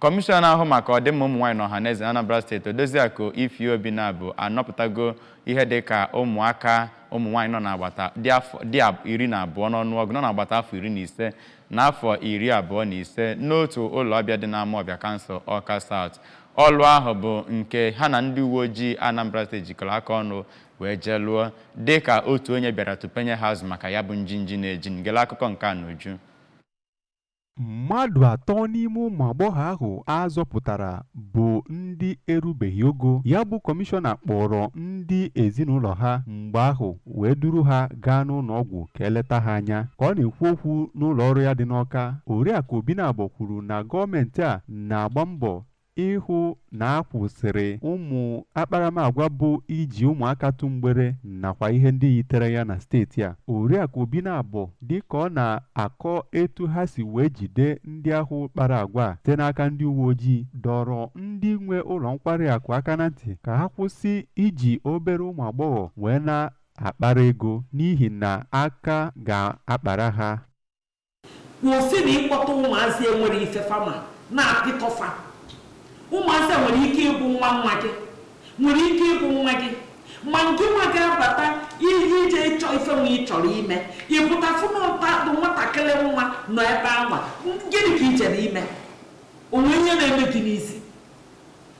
Kọmishọna ahụ maka ọdịmma ụmụ nwaanyị n'ọhaneze Anambra steeti Odoziakụ Ifeobi na-abụ anọpụtago ihe dịka ụmụaka ụmụ nwaanyị nọ n'agbata dị 12 n'ọnụọgụ nọ n'agbata afọ 15 na afọ 25 n'otu ụlọ ọbịa dị n'Amawbịa kansụl Awka South. Ọlụ ahụ bụ nke ha na ndị uwe ojii Anambra steeti jikọrọ aka ọnụ wee jee lụọ dịka otu onye bịara tupenye ha azụ maka ya bụ njinji na-eji ngele akụkọ nke a n'uju. Mmadụ 3 n'ime ụmụ agbọghọ ahụ azọpụtara bụ ndị erubeghị ogo. Ya bụ kọmishọna kpọrọ ndị ezinụlọ ha mgbe ahụ wee duru ha gaa n'ụlọ ọgwụ ka eleta ha anya. Ka ọ na-ekwu okwu n'ụlọ ọrụ ya dị n'Awka, Oriakụ Obinabọ kwuru na gọọmenti a na-agba mbọ ịhụ na akwụsịrị ụmụ akparamagwa bụ iji ụmụaka tụ mgbere nakwa ihe ndị yitere ya na steeti a. Oriakụ Obinabọ dịka ọ na-akọ etu ha si wee jide ndị ahụ kpara agwa site n'aka ndị uwe ojii, dọrọ ndị nwe ụlọ nkwari akụ aka na ntị ka ha kwụsị iji obere ụmụ agbọghọ wee na-akpara ego n'ihi na aka ga-akpara ha. Kwụsị na ịkpọta ụmụazị enwere ife fama na-apịtọfa. Ụmụazị nwere ike ịbụ nwa gị, nwere ike ịbụ nwa gị, ma nke nwa gị abata ihe ije ịchọ ife nwa ị chọrọ ime, ịpụta fụnụta bụ nwatakịrị nwa nọ ebe ahụ, gịnị ka ije n'ime? Onwe ihe na-eme gị n'isi,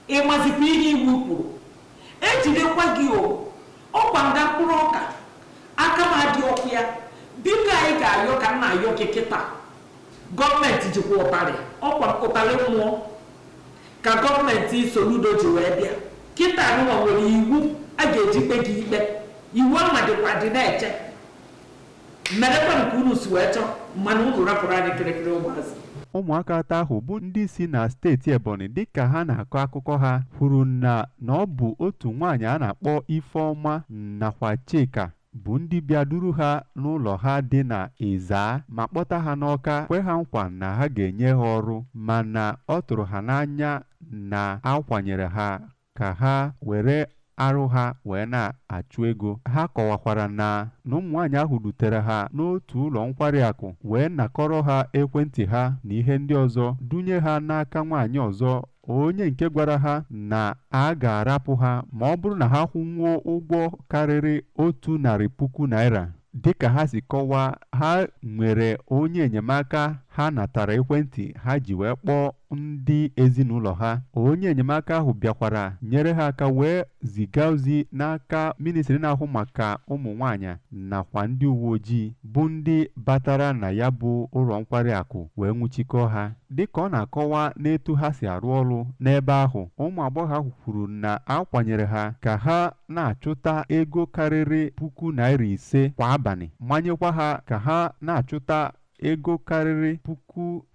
ịmazikwa ihe iwu kwuru, ejidekwa gị ọkwa nga mkpụrụ ọka aka m adị ọkụ ya. Biko anyị ga-ayọ ka nna ayọ gị kịta, gọọmenti jikwa ụtarị, ọkwa ụtarị mmụọ ka gọọmenti Soludo ji wee bịa. Kịta anụnwa nwere iwu a ga-eji kpe gị ikpe, iwu amadịkwa dị na-eche merekwa nke unu si wee chọọ, mana unu rapụrụ anyị kịrịkịrị ụmụazị. Ụmụaka atọ ahụ bụ ndị si na steeti Ebonyi dịka ha na-akọ akụkọ ha kwuru na ọ bụ otu nwaanyị a na-akpọ Ifeọma nakwa Chika bụ ndị bịa duru ha n'ụlọ ha dị na Ịzaa ma kpọta ha n'Awka, kwe ha nkwa na ha ga-enye ha ọrụ, mana ọ tụrụ ha n'anya na akwanyere ha ka ha were arụ ha wee na-achụ ego. Ha kọwakwara na ụmụ nwaanyị ahụ dutere ha n'otu ụlọ nkwari akụ wee nakọrọ ha ekwentị ha na ihe ndị ọzọ, dunye ha n'aka nwaanyị ọzọ, onye nke gwara ha na a ga-arapụ ha ma ọ bụrụ na ha kwụnwuo ụgwọ karịrị 100,000 naira. Dịka ha si kọwaa, ha nwere onye enyemaka ha natara ekwentị ha ji wee kpọọ ndị ezinụlọ ha. Onye enyemaka ahụ bịakwara nyere ha aka wee ziga ozi n'aka ministri na-ahụ maka ụmụ nwaanyị nakwa ndị uwe ojii bụ ndị batara na ya bụ ụlọ nkwari akụ wee nwụchikọọ ha. Dịka ọ na-akọwa n'etu ha si arụ ọrụ n'ebe ahụ, ụmụ agbọghọ ahụ kwuru na akwanyere ha ka ha na-achụta ego karịrị 5,000 kwa abalị, manyekwa ha ka ha na-achụta ego karịrị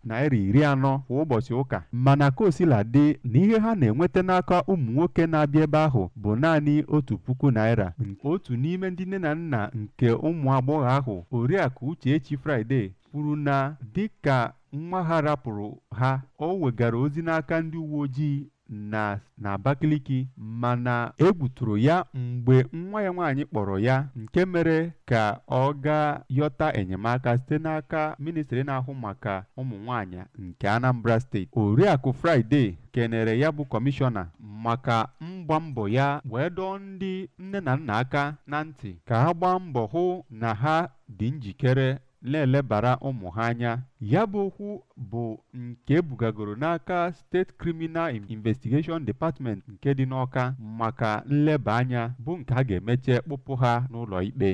40,000 kwa ụbọchị ụka. Mana ka o sila dị na ihe ha na-enweta n'aka ụmụ nwoke na-abịa ebe ahụ bụ naanị 1,000 naira. Otu n'ime ndị nne na nna nke ụmụ agbọghọ ahụ, Oriakụ Uchechi Friday, kwuru na dịka nwa ha rapụrụ ha, o wegara ozi n'aka ndị uwe ojii na Abakaliki, mana egbuturu ya mgbe nwa ya nwaanyị kpọrọ ya, nke mere ka ọ gaa yọta enyemaka site n'aka ministri na-ahụ maka ụmụ nwaanyị nke Anambra steeti. Oriakụ Friday kenere ya bụ kọmishọna maka mbọ ya wee dọọ ndị nne na nna aka na ntị ka ha gbaa mbọ hụ na ha dị njikere na-elebara ụmụ ha anya. Ya bụ okwu bụ nke ebugagoro n'aka State Criminal Investigation Department nke dị n'Awka maka nleba anya, bụ nke a ga-emeche kpụpụ ha n'ụlọ ikpe.